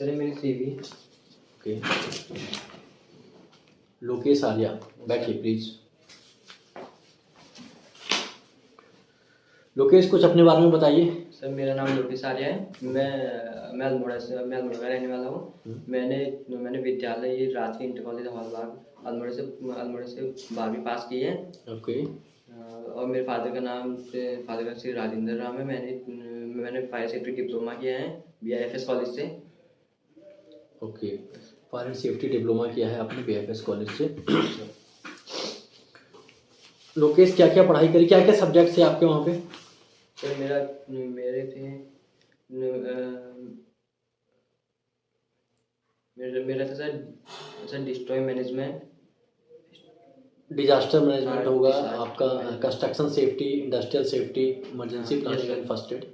Sir मेरी CV. Okay, Lokesh Arya, बैठिए please. Lokesh, कुछ अपने बारे में बताइए। सर मेरा नाम लोकेश आर्या है। मैं अल्मोड़ा का रहने वाला हूँ। मैंने विद्यालय ये राजकीय इंटर कॉलेज हॉलबाग अल्मोड़ा से 12वीं पास की है। ओके। और मेरे फादर का श्री राजेंद्र राम है। मैंने फायर सेफ्टी डिप्लोमा किया है BIFS कॉलेज से। Okay, fire and safety diploma किया है आपने BIFS कॉलेज से। लोकेश, क्या क्या पढ़ाई करी, क्या क्या सब्जेक्ट थे आपके वहाँ पे? सर मेरे थे मेरा था sir destroy management, disaster management होगा आपका, management। Construction safety, industrial safety, emergency हाँ, planning yes, and sir। First aid,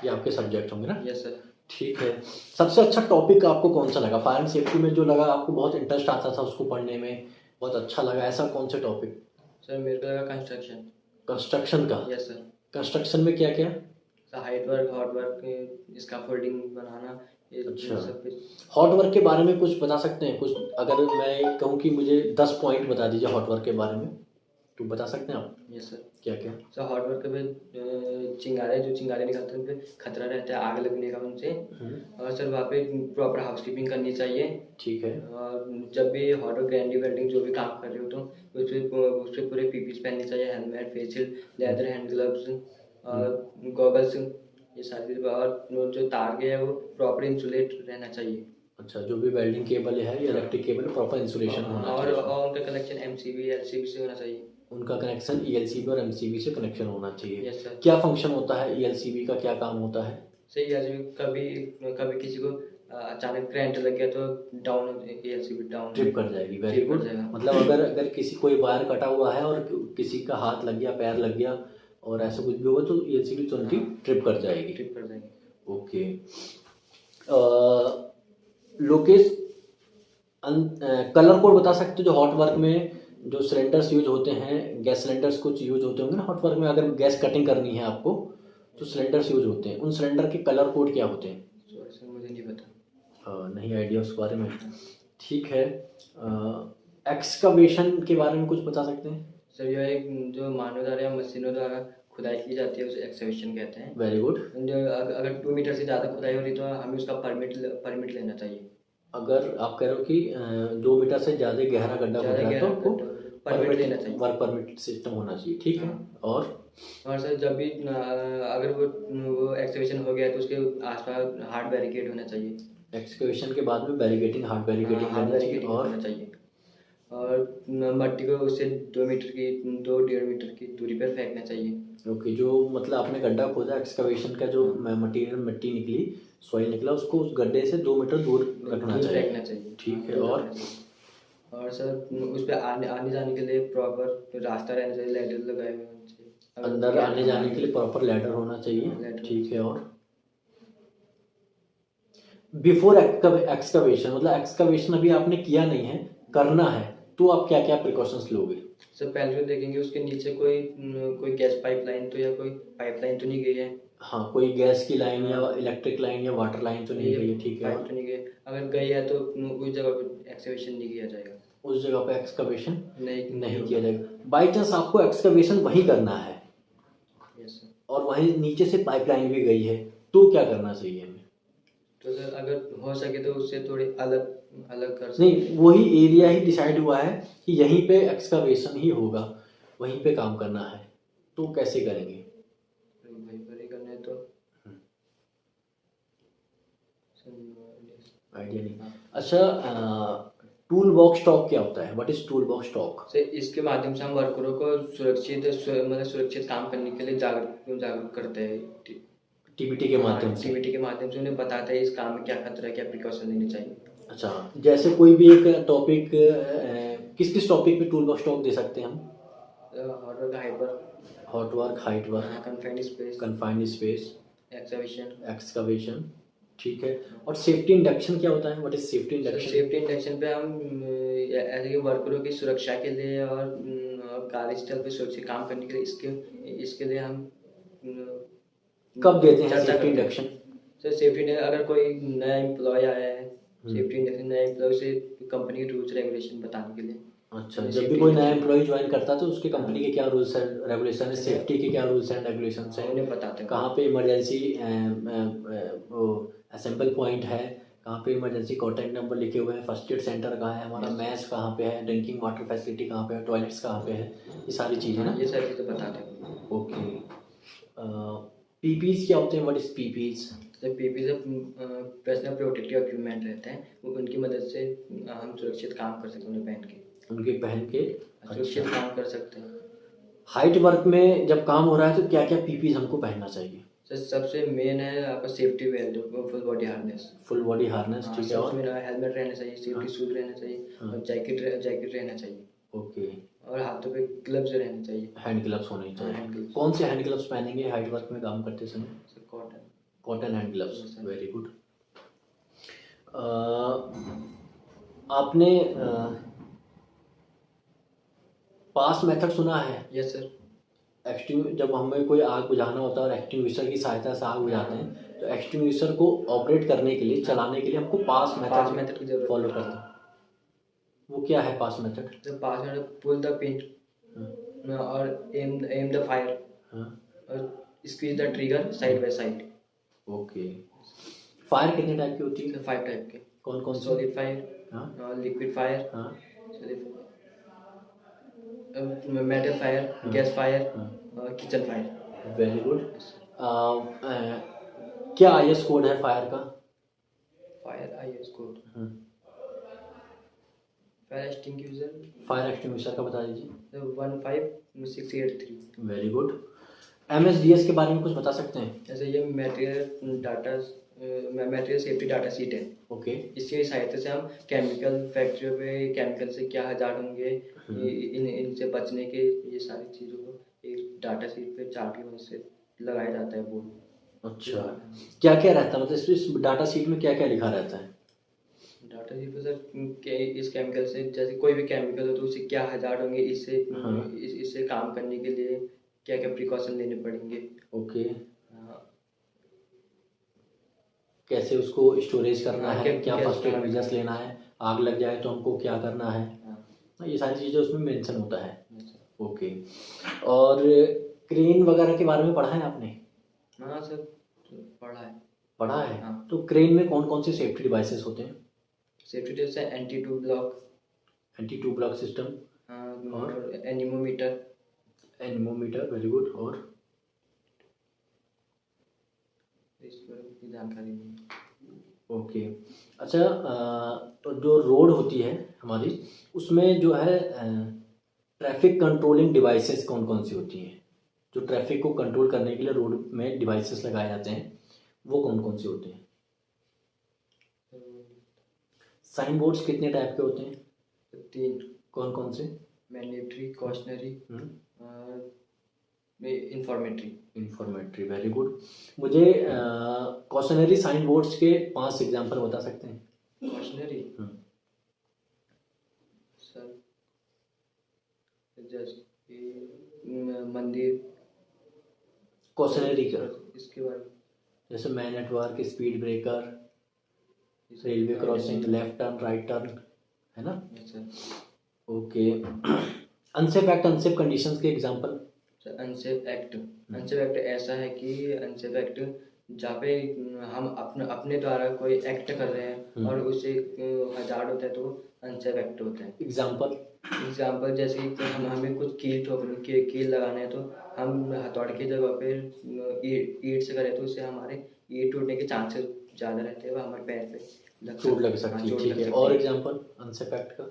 ये आपके सब्जेक्ट होंगे ना? Yes sir. ठीक है। सबसे अच्छा टॉपिक आपको कौन सा लगा फायर एंड सेफ्टी में, जो लगा आपको बहुत इंटरेस्ट आता था उसको पढ़ने में, बहुत अच्छा लगा, ऐसा कौन सा टॉपिक? सर मेरे को लगा कंस्ट्रक्शन। कंस्ट्रक्शन का? Yes sir. कंस्ट्रक्शन में क्या क्या? Sir height work, hot work, scaffolding बनाना, ये अच्छा, सब कुछ। हॉट वर्क के बारे में कुछ बता सकते हैं? कुछ अगर मैं कहूँ कि मुझे 10 पॉइंट बता दीजिए हॉट वर्क के बारे में, तो बता सकते हैं आप? Yes sir. क्या क्या? सर हॉट वर्क में चिंगारे निकलते हैं उन पे खतरा रहता है आग लगने का उनसे। और सर वहाँ पे प्रॉपर हाउसकीपिंग करनी चाहिए। ठीक है। और जब भी हॉट वर्क, ग्रैंडी वेल्डिंग जो भी काम कर रहे हो तो उसपे पूरे पीपीस पहननी चाहिए, helmet, face shield, leather hand gloves और गॉगल्स, ये सारी चीज़। और जो तार के है वो प्रॉपर इंसुलेट रहना चाहिए। अच्छा, जो भी वेल्डिंग केबल है या इलेक्ट्रिक केबल है, प्रॉपर इंसुलेशन होना चाहिए उसमें। और उनका कनेक्शन MCB LCB से होना चाहिए। उनका कनेक्शन ELCB और MCB से कनेक्शन होना चाहिए। Yes sir. क्या फंक्शन होता है ELCB का, क्या काम होता है? सही है। कभी कभी किसी को अचानक करंट लग गया तो डाउन, LCB डाउन ट्रिप कर जाएगी। वेरी ट्रिप कर गुड। जाएगा। मतलब अगर किसी कोई वायर कटा हुआ है और किसी का हाथ लग गया, पैर लग गया और ऐसा कुछ भी होगा तो ELCB तुरंत ही ट्रिप कर जाएगी। ट्रिप कर जाएगी। ओके। लोकेश, कलर कोड बता सकते हो जो हॉट वर्क में जो सिलेंडर्स यूज होते हैं, गैस सिलेंडर्स कुछ यूज होते होंगे ना हॉट वर्क में, अगर गैस कटिंग करनी है आपको तो सिलेंडर्स यूज होते हैं, उन सिलेंडर के कलर कोड क्या होते हैं? सॉरी सर, मुझे नहीं पता। नहीं आइडिया उस बारे में? ठीक है। एक्सकवेशन के बारे में कुछ बता सकते हैं? सर यह एक जो मानव द्वारा या मशीनों द्वारा खुदाई की जाती है उसे एक्सकवेशन कहते हैं। Very good. जो अगर 2 मीटर से ज़्यादा खुदाई हो रही तो हमें उसका परमिट लेना चाहिए। अगर आप कह रहे हो कि 2 मीटर से ज़्यादा गहरा गड्ढा हो रहा है तो आपको परमिट लेना चाहिए। वर्क परमिट सिस्टम होना चाहिए। ठीक है। और सर जब भी अगर वो एक्सकवेशन हो गया है तो उसके आसपास हार्ड बैरिकेड होना चाहिए। एक्सकवेशन के बाद में बैरिकेडिंग, हार्ड बैरिकेडिंग करनी चाहिए। और होना चाहिए। और मट्टी को उससे 2-1.5 मीटर की दूरी पर फेंकना चाहिए। ओके, जो मतलब आपने गड्ढा खोदा, एक्सकवेशन का जो मटेरियल, मिट्टी निकली, सॉइल निकला, उसको उस गड्ढे से 2 मीटर दूर रखना चाहिए। ठीक है। और सर उस पर आने जाने के लिए प्रॉपर रास्ता रहना चाहिए, लैडर लगाए हुए होने चाहिए। अंदर आने जाने के लिए प्रॉपर लैडर होना चाहिए। ठीक है। और बिफोर एक्सकवेशन, मतलब एक्सकवेशन अभी आपने किया नहीं है, करना है, तो आप क्या क्या प्रिकॉशंस लोगे? सर पहले तो देखेंगे उसके नीचे कोई गैस पाइपलाइन तो या कोई पाइपलाइन तो नहीं गई है। हाँ, कोई गैस की लाइन या इलेक्ट्रिक लाइन या वाटर लाइन तो नहीं गई है। ठीक है। पाइप तो नहीं गई। अगर गई है तो उस जगह पे एक्सकवेशन नहीं किया जाएगा। उस जगह पे एक्सकवेशन नहीं किया होगा। जाएगा। बाई चांस आपको एक्सकवेशन वहीं करना है यस सर। और वहीं नीचे से पाइपलाइन भी गई है, तो क्या करना चाहिए हमें? तो सर अगर हो सके तो उससे थोड़ी अलग अलग कर सकते नहीं, हैं। वही एरिया ही डिसाइड हुआ है कि यहीं पे एक्सकवेशन ही होगा, वहीं पे काम करना है, तो कैसे करेंगे? वहीं पर ही करना है तो आइडिया नहीं। अच्छा, टूल बॉक्स टॉक क्या होता है? What is tool box talk? Sir इसके माध्यम से हम वर्करों को सुरक्षित काम करने के लिए जागरूक करते हैं। टीबीटी के माध्यम से? टीबीटी के माध्यम से उन्हें बताते हैं इस काम में क्या खतरा है, क्या प्रिकॉशन लेने चाहिए। अच्छा, जैसे कोई भी एक टॉपिक, किस किस टॉपिक पे टूल बॉक्स टॉक दे सकते हैं हम? Hot work, height work, hot work, height work, confined space, excavation. ठीक है। और सेफ्टी इंडक्शन क्या होता है? What is safety induction? Safety induction पे हम ऐसे कि वर्करों की सुरक्षा के लिए और कार्यस्थल पे सुरक्षित काम करने के लिए इसके लिए हम कब देते हैं सेफ्टी इंडक्शन? सर सेफ्टी ने अगर कोई नया एम्प्लॉय आया है, सेफ्टी इंडस्ट्री नया एम्प्लॉय से कंपनी के रूल्स रेगुलेशन बताने के लिए। अच्छा, हमें जब भी safety कोई नया industry- एम्प्लॉय ज्वाइन करता है तो उसके कंपनी के क्या रूल्स एंड रेगुलेशन है, सेफ्टी के क्या रूल्स एंड रेगुलेशन है, उन्हें बताते हैं। कहाँ पे इमरजेंसी वो असेंबल पॉइंट है, कहाँ पे इमरजेंसी कॉन्टैक्ट नंबर लिखे हुए हैं, फर्स्ट एड सेंटर कहाँ है हमारा, मैच कहाँ पे है, ड्रिंकिंग वाटर फैसिलिटी कहाँ पे है, टॉयलेट्स कहाँ पे है, ये सारी चीज़ें ना। ये सारी चीज़ें बताते हैं। ओके। पीपीज क्या होते हैं, व्हाट इज पीपीज? जब पीपी से पर्सनल प्रोटेक्टिव इक्विपमेंट रहते हैं, वो उनकी मदद से हम सुरक्षित काम कर सकते हैं उन्हें पहन के। उनके पहन के। सुरक्षित अच्छा, काम कर सकते हैं। हाइट वर्क में जब काम हो रहा है तो क्या क्या पीपीज हमको पहनना चाहिए? सर सबसे मेन है आपका सेफ्टी वेयर, जो full body harness. Full body harness, हाँ, ठीक है, सबसे और? मेन हेलमेट रहना चाहिए, सेफ्टी हाँ। शूज रहना चाहिए, हाँ। और जैकेट रहना चाहिए, ओके। और हाथों पे ग्लव्स रहने चाहिए। हैंड ग्लव्स होने हाँ, चाहिए। Hand gloves. कौन से हैंड ग्लव्स पहनेंगे हाइट वर्क में काम करते समय? Sir cotton. Cotton hand gloves, Yes, sir. Very good. आपने पास मेथड सुना है? Yes sir. जब हमें कोई आग बुझाना होता है और एक्सटिंग्विशर की सहायता से आग बुझाते हैं, तो एक्सटिंग्विशर को ऑपरेट करने के लिए, चलाने के लिए हमको पास पास मेथड मेथड की जरूरत फॉलो पड़ती करते हैं। वो क्या है पास मेथड? है। पास में पुल द पिन, और एम द फायर, हाँ। और squeeze the trigger side by side. Okay. Fire कितने टाइप की होती है? 5 टाइप के। कौन कौन सी? सॉलिड फायर, हाँ। लिक्विड फायर, हाँ। मेटल फायर, हाँ। गैस फायर, हाँ। और किचन फायर। Very good. क्या आईएस कोड है फायर का? फायर आईएस कोड, हाँ। फायर एक्सटिंग्विशर फायर एक्सटिंग्विशर का बता दीजिए। 15683। Very good. एमएसडीएस के बारे में कुछ बता सकते हैं? जैसे ये मटेरियल सेफ्टी डाटा शीट है। ओके। इसकी सहायता से हम केमिकल फैक्ट्रियों पे केमिकल से क्या हजार होंगे, इनसे बचने के, ये सारी चीज़ों को एक डाटा शीट पे चार्ट की मदद से लगाया जाता है बोर्ड। अच्छा, क्या क्या रहता है, मतलब इस डाटा शीट में क्या क्या लिखा रहता है? डाटा शीट पे सर इस केमिकल से, जैसे कोई भी केमिकल हो तो उससे क्या हजार होंगे, इससे हाँ। इससे काम करने के लिए क्या क्या प्रिकॉशन लेने पड़ेंगे। ओके। हाँ, कैसे उसको स्टोरेज करना हाँ, है, क्या कैसे फर्स्ट एड हाँ। मेजर्स लेना है, आग लग जाए तो हमको क्या करना है, हाँ। ये सारी चीज़ें उसमें मेंशन होता है। अच्छा। ओके। और क्रेन वगैरह के बारे में पढ़ा है आपने? हाँ सर, पढ़ा है। पढ़ा है। हाँ। तो क्रेन में कौन कौन से सेफ्टी डिवाइसेस होते हैं? सेफ्टी टिप्स है anti two block, anti two block system, और एनीमोमीटर। एनीमोमीटर, वेरी गुड, और? इस पर की जानकारी नहीं। ओके। अच्छा, तो जो रोड होती है हमारी, उसमें जो है ट्रैफिक कंट्रोलिंग डिवाइसेस कौन कौन सी होती हैं? जो ट्रैफिक को कंट्रोल करने के लिए रोड में डिवाइसेस लगाए जाते हैं, वो कौन कौन से होते हैं? साइन बोर्ड्स कितने टाइप के होते हैं? 3। कौन कौन से? Mandatory, cautionary, informatory. Informatory, very good. मुझे कॉशनरी साइन बोर्ड्स के 5 एग्जांपल बता सकते हैं? कॉशनरी सर, जैसे मंदिर। कॉशनरी का इसके बारे में जैसे man at work, speed breaker, railway crossing, left turn, right turn, है ना? Sir. Okay. Unsafe act, unsafe conditions के example? Unsafe act, unsafe act ऐसा है कि अनसेफ एक्ट जहाँ पे हम अपने द्वारा कोई एक्ट कर रहे हैं और उसे हजार होता है तो अनसेफ एक्ट होता है। एग्जाम्पल जैसे कि हमें कुछ कील लगाना है, तो हम हथौड़े की जगह पे ईंट से करें तो उससे हमारे ईंट टूटने के चांसेस ज़्यादा रहते हैं, वो हमारे पैर पे चोट लग सकती है, ठीक है। और एग्जांपल अनसेफ एक्ट का?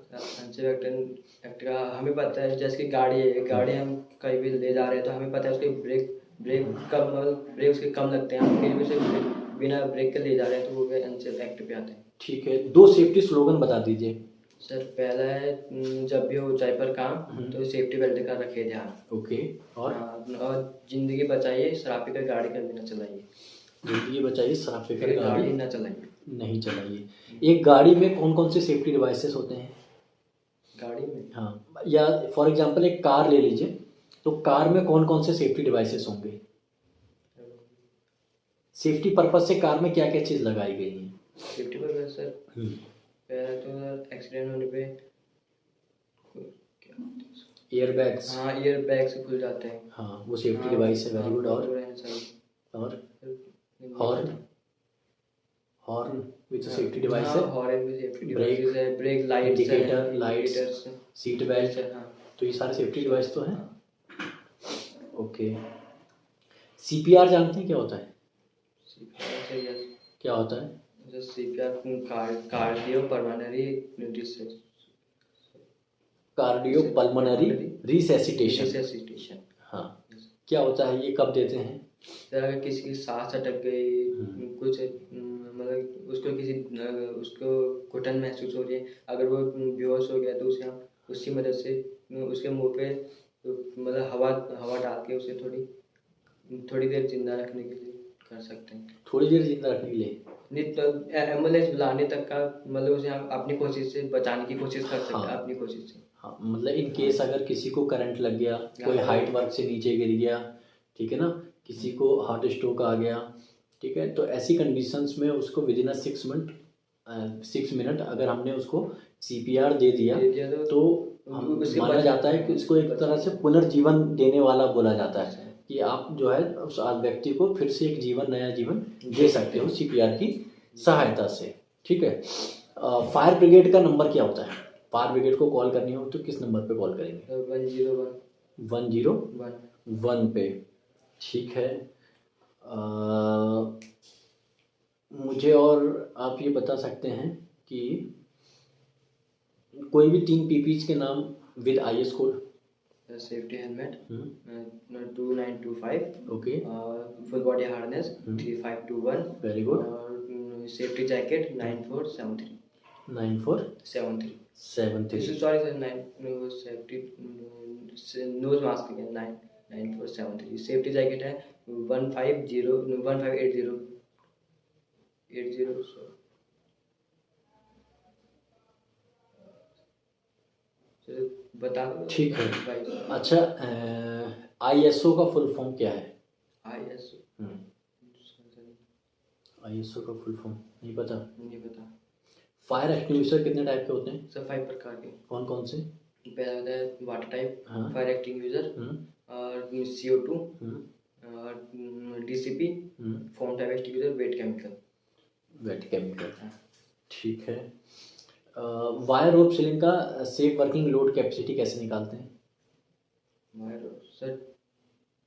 अनसेफ एक्ट का हमें पता है, जैसे कि गाड़ी हम कहीं भी ले जा रहे हैं तो हमें पता है उसके ब्रेक उसके कम लगते हैं, हम फिर भी उसे बिना ब्रेक के ले जा रहे हैं तो वो अनसेफ एक्ट पे आते हैं। ठीक है, 2 सेफ्टी स्लोगन बता दीजिए। सर पहला है जब भी हो ऊंचाई पर काम तो सेफ्टी बेल्ट का रखिए ध्यान। ओके। और? और जिंदगी बचाइए, शराब पीकर गाड़ी कभी ना चलाइए। जिंदगी बचाइए, शराब पीकर गाड़ी ना चलाइए। नहीं चलाइए। एक गाड़ी में कौन कौन से सेफ्टी डिवाइसेस होते हैं गाड़ी में? हाँ, या फॉर एग्जांपल एक कार ले लीजिए, तो कार में कौन कौन से सेफ्टी डिवाइसेस होंगे? सेफ्टी पर्पज से कार में क्या क्या चीज़ लगाई गई है? सेफ्टी पर सर पहले तो एक्सीडेंट होने पे क्या होता है उसको? Air bags. हाँ, एयर बैग से खुल जाते हैं। हाँ, वो सेफ्टी हाँ, डिवाइस है, वेरी गुड। वो और तो रहना चाहिए। और नहीं हॉर्न, पता। हॉर्न विद हाँ, सेफ्टी डिवाइस हाँ, है, हॉर्न भी सेफ्टी ब्रेक, डिवाइसेस है, ब्रेक लाइट्स है, indicator lights, indicators, seat belt, हाँ। तो ये सारे सेफ्टी डिवाइस तो हैं। हाँ, ओके। सीपीआर जानते हैं क्या होता है? CPR से यस, क्या होता है? जैसे CPR cardio pulmonary research, cardio pulmonary resuscitation. Resuscitation. हाँ, क्या होता है ये, कब देते हैं? अगर किसी की सांस अटक गई, कुछ मतलब उसको किसी उसको घुटन महसूस हो रही है, अगर वो बेहोश हो गया तो उसे हम उसकी मदद से उसके मुंह पे मतलब हवा हवा डाल के उसे थोड़ी थोड़ी देर जिंदा रखने के लिए कर सकते हैं। थोड़ी देर जिंदा रखने के लिए? नहीं तो एम्बुलेंस बुलाने तक का मतलब उसे हम अपनी कोशिश से बचाने की कोशिश कर सकते हैं, हाँ। अपनी कोशिश से। हाँ, मतलब इन केस अगर किसी को करंट लग गया, कोई हाँ। हाइट वर्क से नीचे गिर गया, ठीक है ना, किसी को हार्ट स्ट्रोक आ गया, ठीक है, तो ऐसी कंडीशंस में उसको विद इन 6 मिनट अगर हमने उसको सीपीआर दे दिया तो माना जाता है कि इसको एक तरह से पुनर्जीवन देने वाला बोला जाता है, कि आप जो है उस व्यक्ति को फिर से एक जीवन, नया जीवन दे सकते हो सीपीआर की सहायता से। ठीक है। फायर ब्रिगेड का नंबर क्या होता है? फायर ब्रिगेड को कॉल करनी हो तो किस नंबर पे कॉल करेंगे? 101 101 पे। ठीक है। मुझे और आप ये बता सकते हैं कि कोई भी 3 पीपीज के नाम with IS code. Safety helmet 2925, okay, full body harness 3521, very good. और safety jacket 9473 9473। Sorry sir, 9 safety nose mask है 9473, सेफ्टी जैकेट है 1580 बता दो। ठीक है। भाई अच्छा, आईएसओ का फुल फॉर्म क्या है? ISO आईएसओ का फुल फॉर्म नहीं पता? नहीं पता फायर एक्सटिंग्विशर कितने टाइप के होते हैं? सर, 5 प्रकार के। कौन कौन से? पहला होता है वाटर टाइप, हाँ। फायर एक्सटिंग्विशर, और CO2, और DCP, foam type extinguisher, wait chemical. Wait chemical, ठीक है। वायर रोप सीलिंग का सेफ वर्किंग लोड कैपेसिटी कैसे निकालते हैं? सर,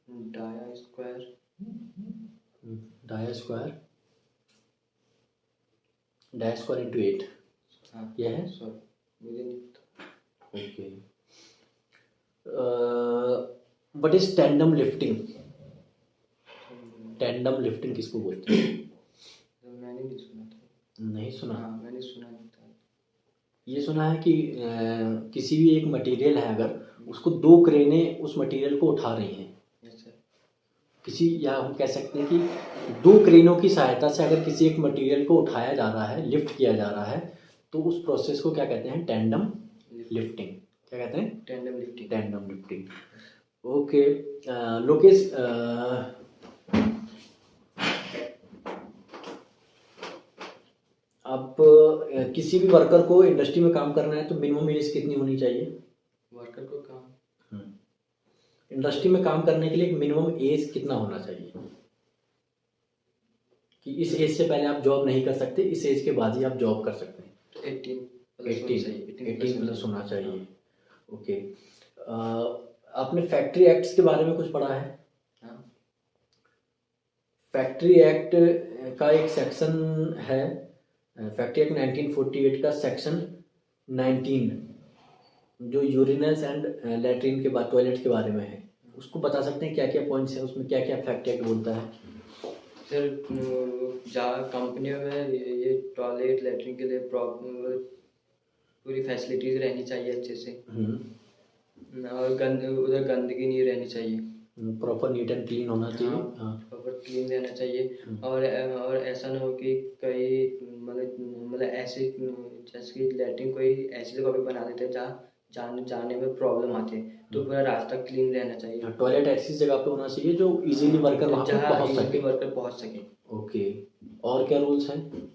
डाया स्क्वायर इंटू 8, हाँ, यह है। सॉरी मुझे नहीं पता। Okay. What is tandem lifting? Tandem lifting किसको बोलते हैं? मैंने नहीं सुना था। नहीं सुना? हाँ, मैंने सुना नहीं था। ये सुना है कि किसी भी एक मटेरियल है, अगर उसको 2 क्रेनें उस मटेरियल को उठा रही हैं, किसी, या हम कह सकते हैं कि 2 क्रेनों की सहायता से अगर किसी एक मटेरियल को उठाया जा रहा है, लिफ्ट किया जा रहा है, तो उस प्रोसेस को क्या कहते हैं? Tandem lifting. क्या कहते हैं? Tandem lifting. ओके। लोकेश, आप किसी भी वर्कर को इंडस्ट्री में काम करना है तो मिनिमम एज कितनी होनी चाहिए? वर्कर को काम इंडस्ट्री में काम करने के लिए मिनिमम एज कितना होना चाहिए, कि इस एज से पहले आप जॉब नहीं कर सकते, इस एज के बाद ही आप जॉब कर सकते हैं? 18 प्लस होना चाहिए। ओके। आपने फैक्ट्री एक्ट्स के बारे में कुछ पढ़ा है? हाँ। फैक्ट्री एक्ट का एक सेक्शन है, फैक्ट्री एक्ट 1948 का सेक्शन 19, जो यूरिनल्स एंड लैट्रिन के बाद टॉयलेट के बारे में है, उसको बता सकते हैं क्या क्या पॉइंट्स हैं उसमें, क्या क्या फैक्ट्री एक्ट बोलता है? सर, जहाँ कंपनियों में ये टॉयलेट लैट्रिन के लिए पूरी फैसिलिटीज रहनी चाहिए अच्छे से, और उधर गंदगी नहीं रहनी चाहिए, प्रॉपर नीट एंड क्लीन होना चाहिए। हाँ, प्रॉपर क्लीन रहना चाहिए, और ऐसा ना हो कि कई मतलब ऐसे जैसे कि लैट्रिन कोई ऐसी जगह पे बना देते हैं जहाँ जाने में प्रॉब्लम आती है, तो पूरा रास्ता क्लीन रहना चाहिए। टॉयलेट ऐसी जगह पे होना चाहिए जो इजीली वर्कर वहाँ पे जहाँ पहुँच इजीली सके। वर्कर पहुँच सके। ओके, और क्या रूल्स हैं?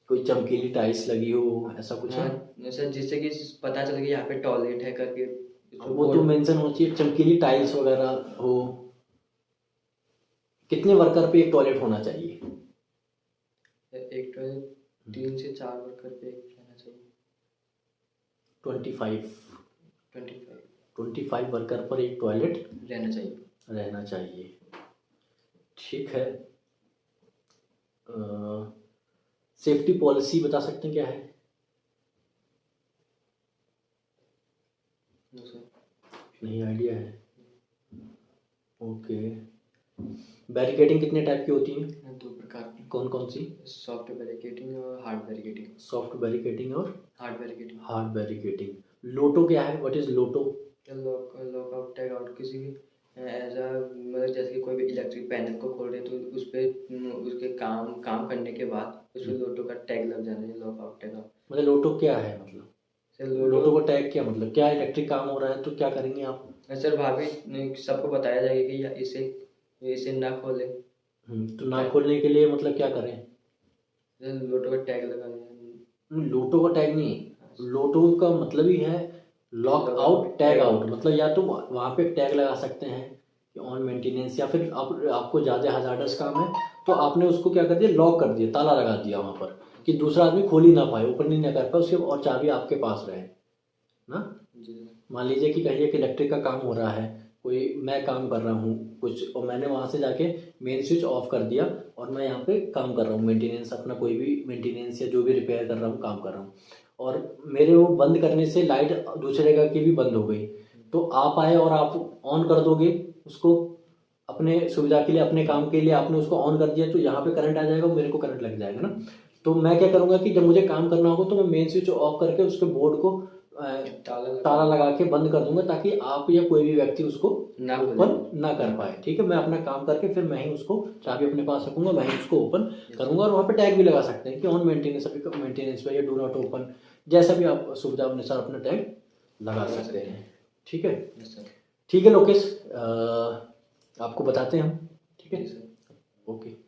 कोई चमकीली टाइल्स लगी हो, ऐसा कुछ है? हाँ सर, जिससे कि पता चले कि यहाँ पे टॉयलेट है करके इसको वो तो बोर्ड। मेंशन होना चाहिए, चमकीली टाइल्स वगैरह हो। कितने वर्कर पे एक टॉयलेट होना चाहिए? एक टॉयलेट 3 से 4 वर्कर पे एक रहना चाहिए। 25 25 25 वर्कर पर एक टॉयलेट रहना चाहिए। रहना चाहिए। ठीक है। सेफ्टी पॉलिसी बता सकते हैं क्या है? No sir. नहीं आइडिया है। ओके। बैरिकेडिंग कितने टाइप की होती है? 2 प्रकार की। कौन कौन सी? सॉफ्ट बैरिकेडिंग और हार्ड बैरिकेडिंग। सॉफ्ट बैरिकेडिंग और hard barricading. Hard barricading. LOTO क्या है? What is LOTO? Lock lock out tag out किसी भी ऐसा, मतलब जैसे कि कोई भी इलेक्ट्रिक पैनल को खोल रहे हैं तो उस पर उसके काम काम करने के बाद उस पर लोटो का टैग लग जाना है, लॉक आउट टैग आउट। मतलब लोटो क्या है? मतलब सर लोटो लोटो, को टैग क्या मतलब? क्या इलेक्ट्रिक काम हो रहा है तो क्या करेंगे आप? सर भाभी सबको बताया जाएगा कि इसे इसे ना खोले। तो ना खोलने के लिए मतलब क्या करें? सर लोटो का टैग लगाना लोटो का टैग नहीं, लोटो का मतलब ही है लॉक आउट टैग आउट। मतलब या तो वहाँ पे टैग लगा सकते हैं कि ऑन मेंटेनेंस, या फिर आपको ज़्यादा हजार्डस काम है तो आपने उसको क्या कर दिया, लॉक कर दिया, ताला लगा दिया वहाँ पर कि दूसरा आदमी खोल ही ना पाए, ओपन ही ना कर पाए उसके, और चाबी आपके पास रहे ना। जी। मान लीजिए कि कहिए कि इलेक्ट्रिक का काम हो रहा है, कोई मैं काम कर रहा हूँ कुछ, और मैंने वहाँ से जाके मेन स्विच ऑफ कर दिया और मैं यहाँ पे काम कर रहा हूँ, मेंटेनेंस अपना कोई भी मेंटेनेंस या जो भी रिपेयर कर रहा हूँ काम कर रहा हूँ, और मेरे वो बंद करने से लाइट दूसरे जगह की भी बंद हो गई, तो आप आए और आप ऑन कर दोगे उसको अपने सुविधा के लिए, अपने काम के लिए आपने उसको ऑन कर दिया, तो यहाँ पे करंट आ जाएगा, मेरे को करंट लग जाएगा ना। तो मैं क्या करूँगा कि जब मुझे काम करना होगा तो मैं मेन स्विच ऑफ करके उसके बोर्ड को ताला लगा के बंद कर दूंगा, ताकि आप या कोई भी व्यक्ति उसको ना ओपन ना कर पाए। ठीक है, मैं अपना काम करके फिर मैं ही उसको चाबी अपने पास रखूंगा, मैं ही उसको ओपन करूंगा, और वहाँ पे टैग भी लगा सकते हैं कि ऑन मेंटेनेंस, अभी मेंटेनेंस पे या डू नॉट ओपन, जैसा भी आप सुविधा अनुसार अपना टैग लगा सकते हैं। ठीक है, ठीक है लोकेश, आपको बताते हैं हम। ठीक है, ओके।